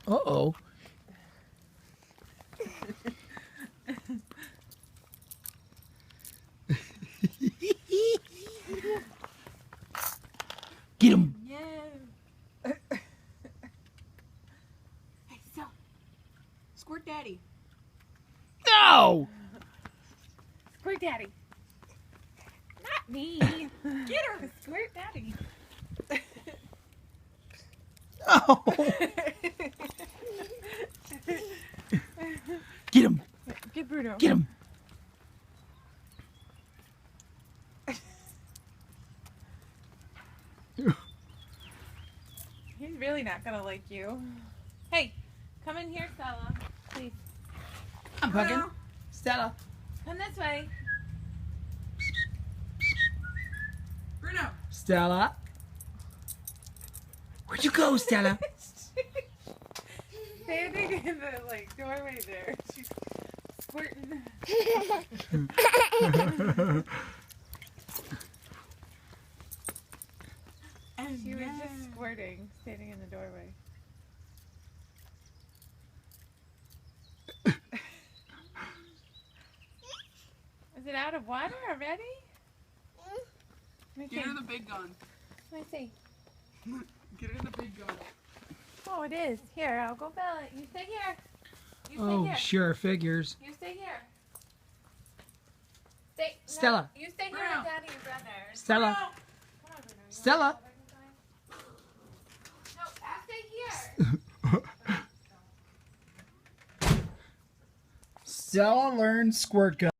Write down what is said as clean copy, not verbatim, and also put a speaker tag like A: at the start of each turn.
A: Uh-oh. Get him.
B: Yeah. Hey, so. Squirt Daddy.
A: No!
B: Squirt Daddy. Not me. Get her. Squirt Daddy.
A: Oh! Get him.
B: Get Bruno.
A: Get him.
B: He's really not gonna like you. Hey, come in here, Stella. Please.
A: I'm
B: Bruno,
A: pugging. Stella.
B: come this way. Bruno.
A: Stella. Where'd you go, Stella?
B: Standing in the doorway there. She's squirting. And she was just squirting, standing in the doorway. Is it out of water already?
C: Get her the big gun.
B: Let me see.
C: Get her the big gun.
B: Oh, it is. Here, I'll go fill it. You stay here. You stay
A: Oh,
B: here.
A: sure, figures.
B: You stay here. Stay.
A: Stella.
B: No, you stay here
C: Bruno.
B: with Daddy and brother.
A: Stella.
B: Come on, Bruno. You
A: Stella.
B: No, I'll stay here.
A: Stella learned squirt gun.